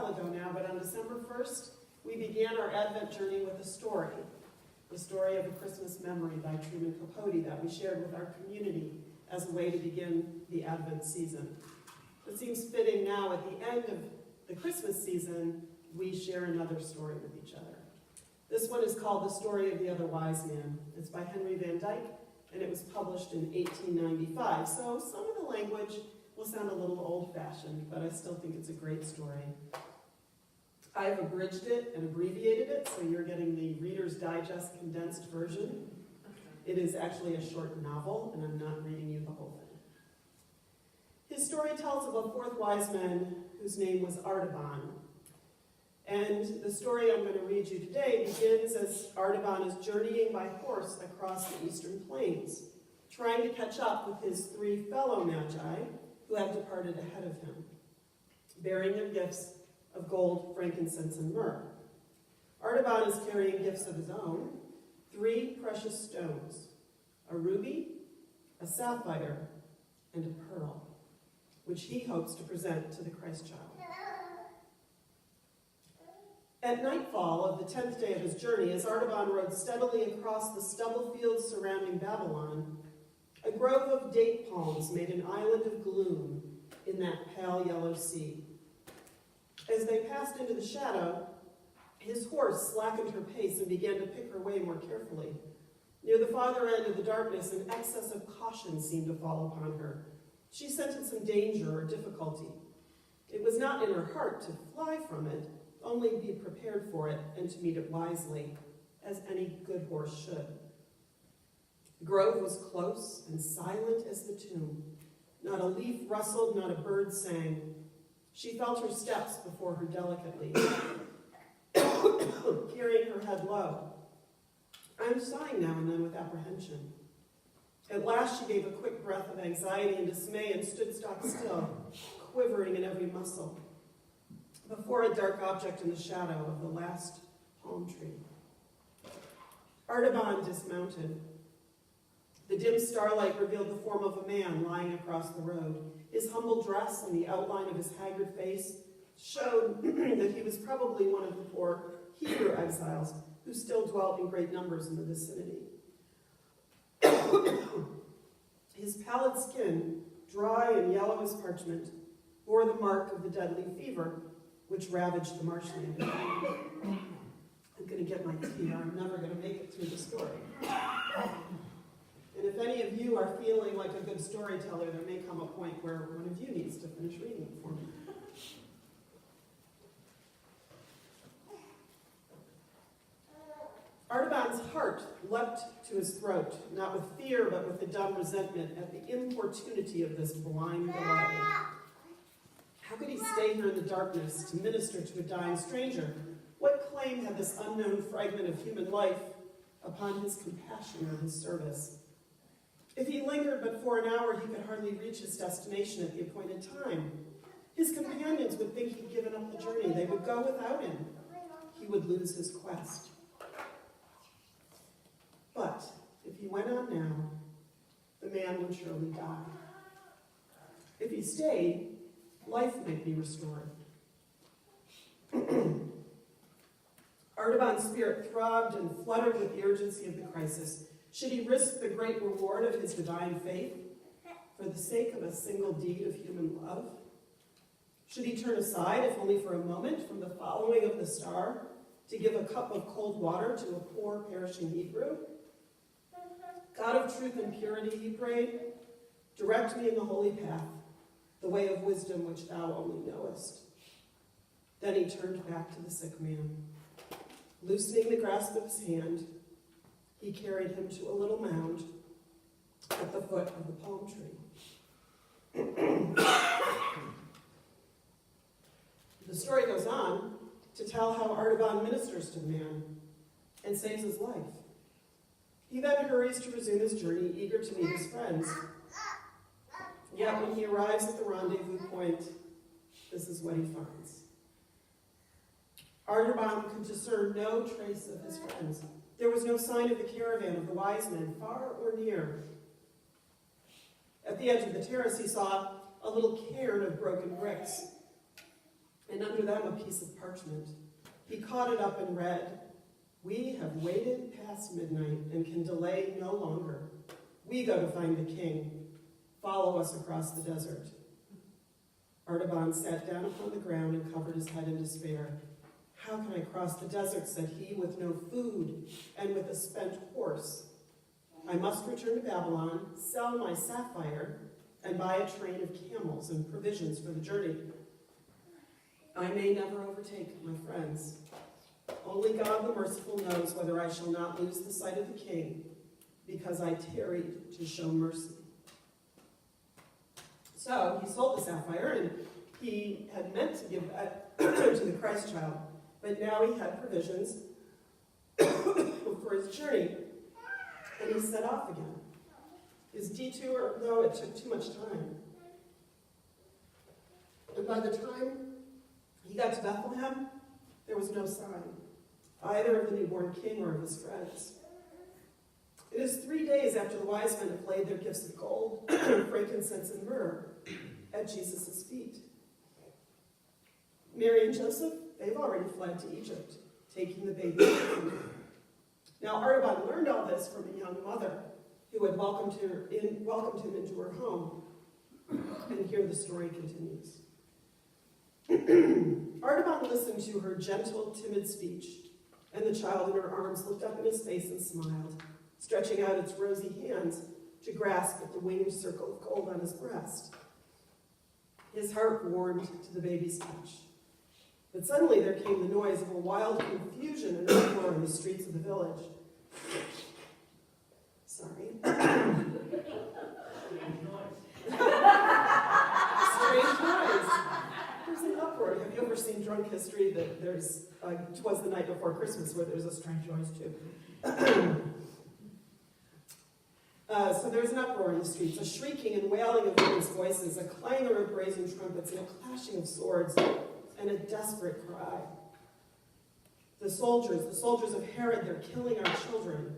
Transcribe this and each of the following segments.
while ago now, but on December 1st, we began our Advent journey with a story. The story of a Christmas memory by Truman Capote that we shared with our community as a way to begin the Advent season. It seems fitting now at the end of the Christmas season, we share another story with each other. This one is called The Story of the Other Wise Man. It's by Henry Van Dyke, and it was published in 1895. So some of the language will sound a little old-fashioned, but I still think it's a great story. I've abridged it and abbreviated it, so you're getting the Reader's Digest condensed version. It is actually a short novel, and I'm not reading you the whole thing. His story tells of a fourth wise man whose name was Artaban. And the story I'm going to read you today begins as Artaban is journeying by horse across the eastern plains, trying to catch up with his three fellow magi who have departed ahead of him, bearing their gifts of gold, frankincense, and myrrh. Artaban is carrying gifts of his own, 3 precious stones, a ruby, a sapphire, and a pearl, which he hopes to present to the Christ child. At nightfall of the 10th day of his journey, as Artaban rode steadily across the stubble fields surrounding Babylon, a grove of date palms made an island of gloom in that pale yellow sea. As they passed into the shadow, his horse slackened her pace and began to pick her way more carefully. Near the farther end of the darkness, an excess of caution seemed to fall upon her. She scented some danger or difficulty. It was not in her heart to fly from it, only be prepared for it and to meet it wisely, as any good horse should. The grove was close and silent as the tomb. Not a leaf rustled, not a bird sang. She felt her steps before her delicately, carrying her head low. I'm sighing now and then with apprehension. At last she gave a quick breath of anxiety and dismay and stood stock still, quivering in every muscle, before a dark object in the shadow of the last palm tree. Artaban dismounted. The dim starlight revealed the form of a man lying across the road. His humble dress and the outline of his haggard face showed that he was probably one of the poor Hebrew exiles who still dwelt in great numbers in the vicinity. His pallid skin, dry and yellow as parchment, bore the mark of the deadly fever which ravaged the marshland. I'm going to get my tea, or I'm never going to make it through the story. And if any of you are feeling like a good storyteller, there may come a point where one of you needs to finish reading it for me. Artaban's heart leapt to his throat, not with fear, but with a dumb resentment at the importunity of this blind delay. How could he stay here in the darkness to minister to a dying stranger? What claim had this unknown fragment of human life upon his compassion or his service? If he lingered but for an hour, he could hardly reach his destination at the appointed time. His companions would think he'd given up the journey. They would go without him. He would lose his quest. But if he went on now, the man would surely die. If he stayed, life might be restored. Artaban's spirit throbbed and fluttered with the urgency of the crisis. Should he risk the great reward of his divine faith for the sake of a single deed of human love? Should he turn aside, if only for a moment, from the following of the star to give a cup of cold water to a poor perishing Hebrew? God of truth and purity, he prayed, direct me in the holy path, the way of wisdom which thou only knowest. Then he turned back to the sick man. Loosening the grasp of his hand, he carried him to a little mound at the foot of the palm tree. The story goes on to tell how Artaban ministers to the man and saves his life. He then hurries to resume his journey, eager to meet his friends. Yet when he arrives at the rendezvous point, this is what he finds. Artaban could discern no trace of his friends. There was no sign of the caravan of the wise men, far or near. At the edge of the terrace, he saw a little cairn of broken bricks. and under them a piece of parchment. He caught it up and read, "We have waited past midnight and can delay no longer. We go to find the king. Follow us across the desert." Artaban sat down upon the ground and covered his head in despair. "How can I cross the desert," said he, "with no food and with a spent horse? I must return to Babylon, sell my sapphire, and buy a train of camels and provisions for the journey. I may never overtake my friends. Only God the merciful knows whether I shall not lose the sight of the king, because I tarried to show mercy." So he sold the sapphire, and he had meant to give that to the Christ child, but now he had provisions for his journey, and he set off again. His detour, though, it took too much time. And by the time he got to Bethlehem, there was no sign, either of the newborn king or of his friends. It is 3 days after the wise men have laid their gifts of gold, frankincense, and myrrh at Jesus' feet. Mary and Joseph, they've already fled to Egypt, taking the baby with them. Now Artaban learned all this from a young mother who had welcomed him into her home. And here the story continues. Artaban listened to her gentle, timid speech, and the child in her arms looked up in his face and smiled, stretching out its rosy hands to grasp at the winged circle of gold on his breast. His heart warmed to the baby's touch. But suddenly there came the noise of a wild confusion and uproar in the streets of the village. Sorry. Strange noise. There's an uproar. Have you ever seen Drunk History? That there's, 'Twas the Night Before Christmas, where there's a strange noise too. So there's an uproar in the streets, a shrieking and wailing of women's voices, a clangor of brazen trumpets, and a clashing of swords, and a desperate cry. The soldiers of Herod, they're killing our children.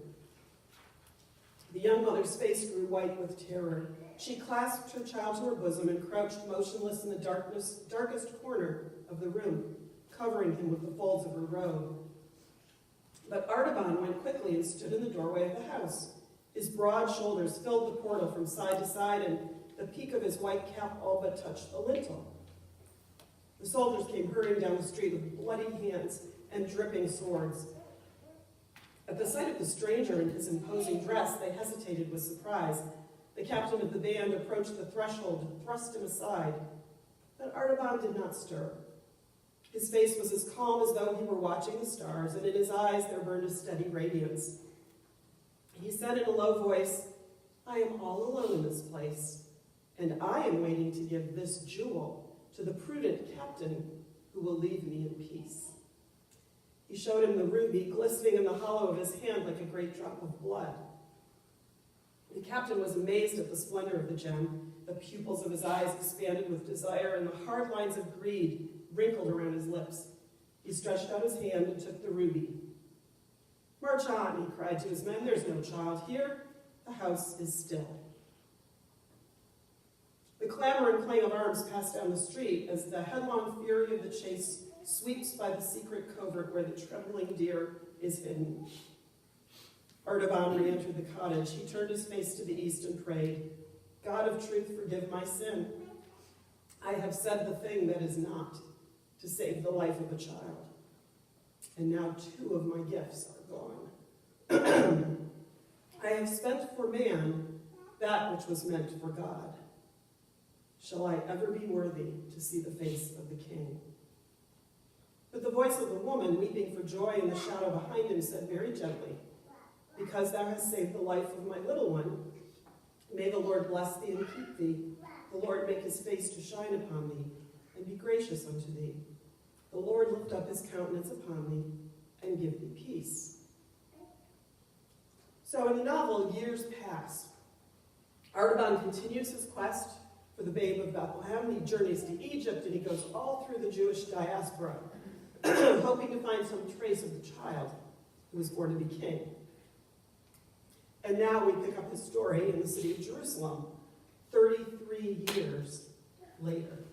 The young mother's face grew white with terror. She clasped her child to her bosom and crouched motionless in the darkest corner of the room, covering him with the folds of her robe. But Artaban went quickly and stood in the doorway of the house. His broad shoulders filled the portal from side to side, and the peak of his white cap all but touched the lintel. The soldiers came hurrying down the street with bloody hands and dripping swords. At the sight of the stranger in his imposing dress, they hesitated with surprise. The captain of the band approached the threshold and thrust him aside, but Artaban did not stir. His face was as calm as though he were watching the stars, and in his eyes there burned a steady radiance. He said in a low voice, "I am all alone in this place, and I am waiting to give this jewel to the prudent captain who will leave me in peace." He showed him the ruby glistening in the hollow of his hand like a great drop of blood. The captain was amazed at the splendor of the gem. The pupils of his eyes expanded with desire, and the hard lines of greed wrinkled around his lips. He stretched out his hand and took the ruby. "March on," he cried to his men. "There's no child here. The house is still." The clamor and clang of arms passed down the street as the headlong fury of the chase sweeps by the secret covert where the trembling deer is hidden. Artaban re-entered the cottage. He turned his face to the east and prayed, "God of truth, forgive my sin. I have said the thing that is not, to save the life of a child. And now 2 of my gifts are gone. I have spent for man that which was meant for God. Shall I ever be worthy to see the face of the King?" But the voice of the woman, weeping for joy in the shadow behind him, said very gently, "Because thou hast saved the life of my little one, may the Lord bless thee and keep thee. The Lord make his face to shine upon thee and be gracious unto thee. The Lord lift up his countenance upon thee and give thee peace." So in the novel, years pass. Artaban continues his quest for the babe of Bethlehem. He journeys to Egypt, and he goes all through the Jewish diaspora, hoping to find some trace of the child who was born to be king. And now we pick up his story in the city of Jerusalem, 33 years later.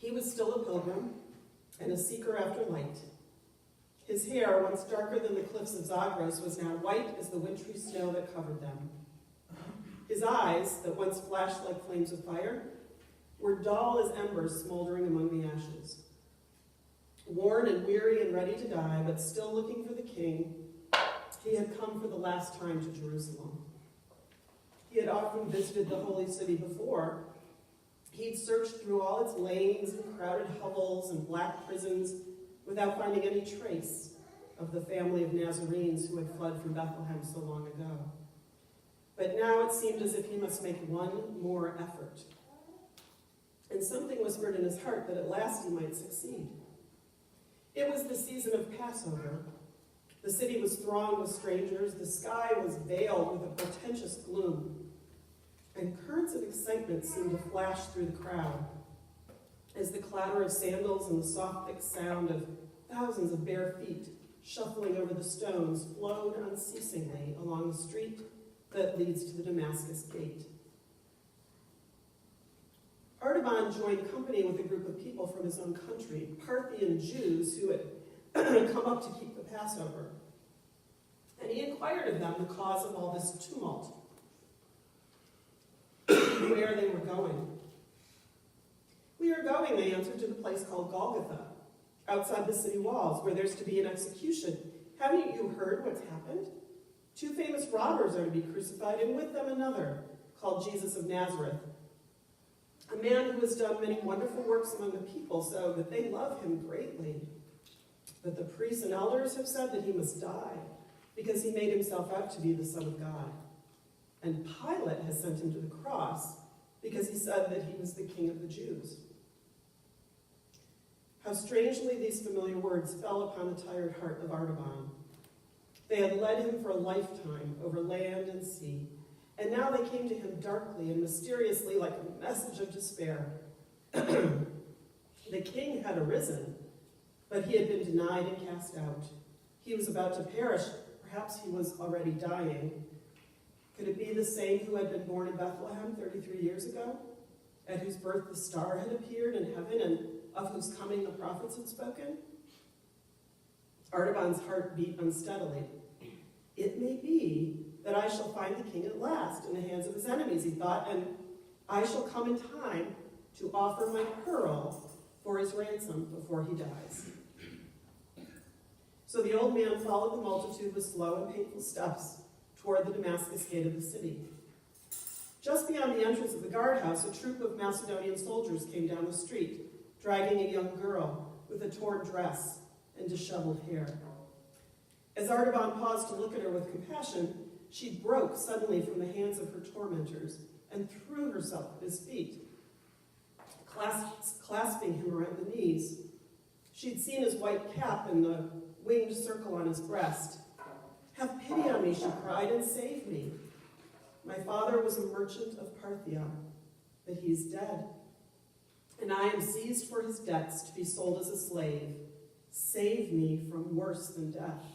He was still a pilgrim and a seeker after light. His hair, once darker than the cliffs of Zagros, was now white as the wintry snow that covered them. His eyes, that once flashed like flames of fire, were dull as embers smoldering among the ashes. Worn and weary and ready to die, but still looking for the king, he had come for the last time to Jerusalem. He had often visited the holy city before. He'd searched through all its lanes and crowded hovels and black prisons without finding any trace of the family of Nazarenes who had fled from Bethlehem so long ago. But now it seemed as if he must make one more effort. And something whispered in his heart that at last he might succeed. It was the season of Passover. The city was thronged with strangers. The sky was veiled with a portentous gloom. And currents of excitement seemed to flash through the crowd as the clatter of sandals and the soft, thick sound of thousands of bare feet shuffling over the stones flowed unceasingly along the street that leads to the Damascus gate. Artaban joined company with a group of people from his own country, Parthian Jews who had come up to keep the Passover. And he inquired of them the cause of all this tumult, where they were going. We are going, they answered, to the place called Golgotha, outside the city walls, where there's to be an execution. Haven't you heard what's happened? 2 famous robbers are to be crucified, and with them another, called Jesus of Nazareth, a man who has done many wonderful works among the people, so that they love him greatly. But the priests and elders have said that he must die, because he made himself out to be the Son of God. And Pilate has sent him to the cross, because he said that he was the King of the Jews. How strangely these familiar words fell upon the tired heart of Artaban. They had led him for a lifetime over land and sea, and now they came to him darkly and mysteriously like a message of despair. The king had arisen, but he had been denied and cast out. He was about to perish. Perhaps he was already dying. Could it be the same who had been born in Bethlehem 33 years ago, at whose birth the star had appeared in heaven and of whose coming the prophets had spoken? Artaban's heart beat unsteadily. It may be that I shall find the king at last in the hands of his enemies, he thought, and I shall come in time to offer my pearl for his ransom before he dies. So the old man followed the multitude with slow and painful steps toward the Damascus gate of the city. Just beyond the entrance of the guardhouse, a troop of Macedonian soldiers came down the street, dragging a young girl with a torn dress and disheveled hair. As Artaban paused to look at her with compassion, she broke suddenly from the hands of her tormentors and threw herself at his feet, clasping him around the knees. She'd seen his white cap and the winged circle on his breast. "Have pity on me," she cried, "and save me. My father was a merchant of Parthia, but he is dead, and I am seized for his debts to be sold as a slave. Save me from worse than death."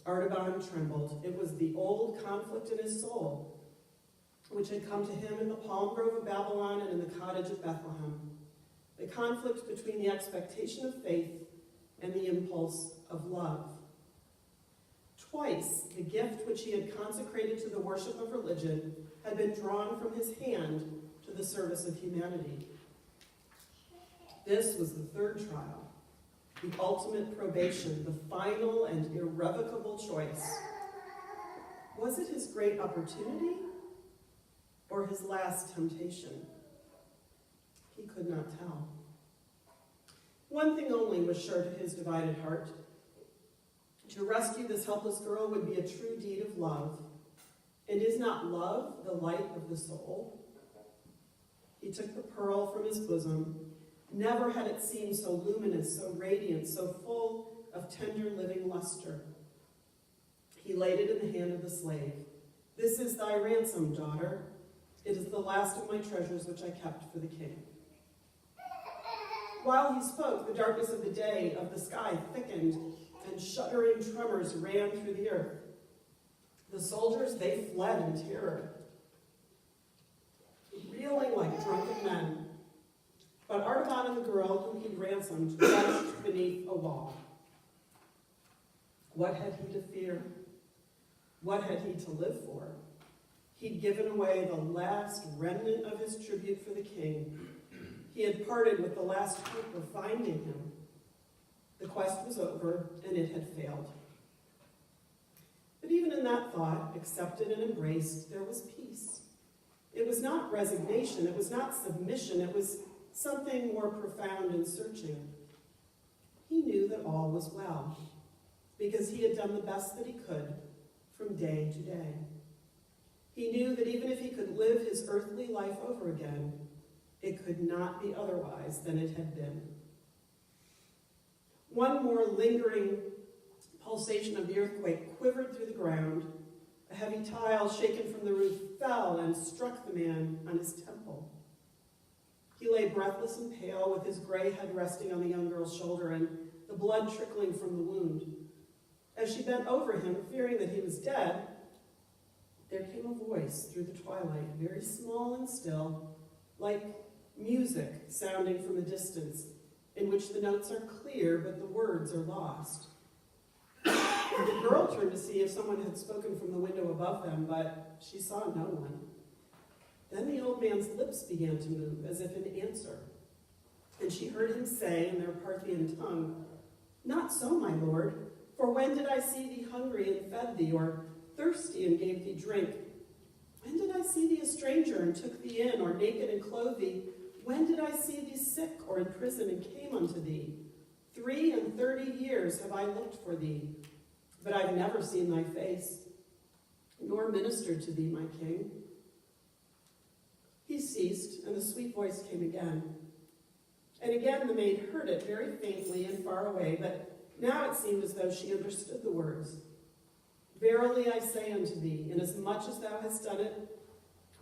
Artaban trembled. It was the old conflict in his soul, which had come to him in the palm grove of Babylon and in the cottage of Bethlehem. The conflict between the expectation of faith and the impulse of love. Twice, the gift which he had consecrated to the worship of religion had been drawn from his hand to the service of humanity. This was the third trial, the ultimate probation, the final and irrevocable choice. Was it his great opportunity or his last temptation? He could not tell. One thing only was sure to his divided heart. To rescue this helpless girl would be a true deed of love. And is not love the light of the soul? He took the pearl from his bosom. Never had it seemed so luminous, so radiant, so full of tender living luster. He laid it in the hand of the slave. "This is thy ransom, daughter. It is the last of my treasures which I kept for the king." While he spoke, the darkness of the day of the sky thickened, and shuddering tremors ran through the earth. The soldiers, they fled in terror, reeling like drunken men. But Artaban and the girl whom he'd ransomed vanished beneath a wall. What had he to fear? What had he to live for? He'd given away the last remnant of his tribute for the king. He had parted with the last hope of finding him. The quest was over, and it had failed. But even in that thought, accepted and embraced, there was peace. It was not resignation, it was not submission, it was something more profound and searching. He knew that all was well, because he had done the best that he could from day to day. He knew that even if he could live his earthly life over again, it could not be otherwise than it had been. One more lingering pulsation of the earthquake quivered through the ground. A heavy tile shaken from the roof fell and struck the man on his temple. He lay breathless and pale, with his gray head resting on the young girl's shoulder and the blood trickling from the wound. As she bent over him, fearing that he was dead, there came a voice through the twilight, very small and still, like music sounding from a distance, in which the notes are clear, but the words are lost. The girl turned to see if someone had spoken from the window above them, but she saw no one. Then the old man's lips began to move, as if in answer, and she heard him say in their Parthian tongue, "Not so, my lord, for when did I see thee hungry and fed thee, or thirsty and gave thee drink? When did I see thee a stranger and took thee in, or naked and clothed thee? When did I see thee sick or in prison and came unto thee? 33 years have I looked for thee, but I've never seen thy face, nor ministered to thee, my king." He ceased, and the sweet voice came again. And again the maid heard it very faintly and far away, but now it seemed as though she understood the words. "Verily I say unto thee, inasmuch as thou hast done it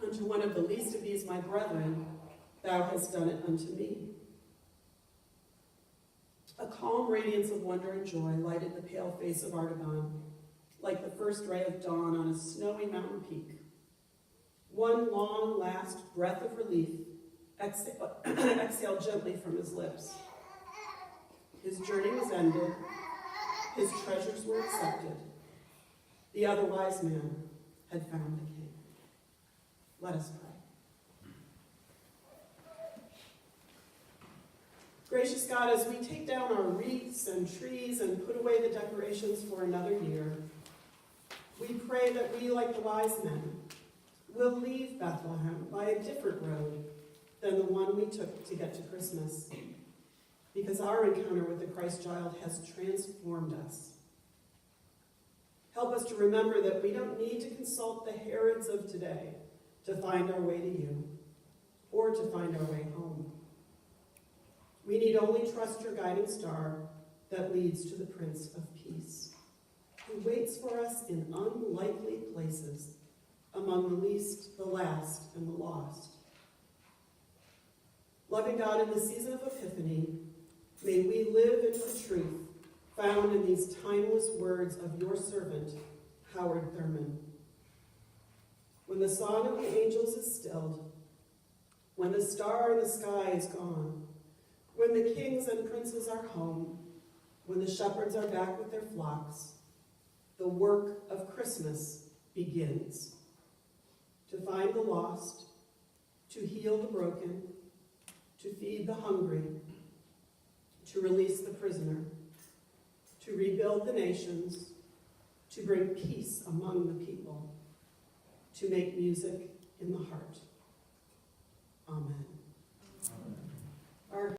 unto one of the least of these my brethren, thou hast done it unto me." A calm radiance of wonder and joy lighted the pale face of Artaban, like the first ray of dawn on a snowy mountain peak. One long, last breath of relief exhaled gently from his lips. His journey was ended. His treasures were accepted. The other wise man had found the king. Let us pray. Gracious God, as we take down our wreaths and trees and put away the decorations for another year, we pray that we, like the wise men, will leave Bethlehem by a different road than the one we took to get to Christmas, because our encounter with the Christ child has transformed us. Help us to remember that we don't need to consult the Herods of today to find our way to you or to find our way home. We need only trust your guiding star that leads to the Prince of Peace, who waits for us in unlikely places, among the least, the last, and the lost. Loving God, in the season of Epiphany, may we live into the truth found in these timeless words of your servant, Howard Thurman. When the song of the angels is stilled, when the star in the sky is gone, when the kings and princes are home, when the shepherds are back with their flocks, the work of Christmas begins. To find the lost, to heal the broken, to feed the hungry, to release the prisoner, to rebuild the nations, to bring peace among the people, to make music in the heart.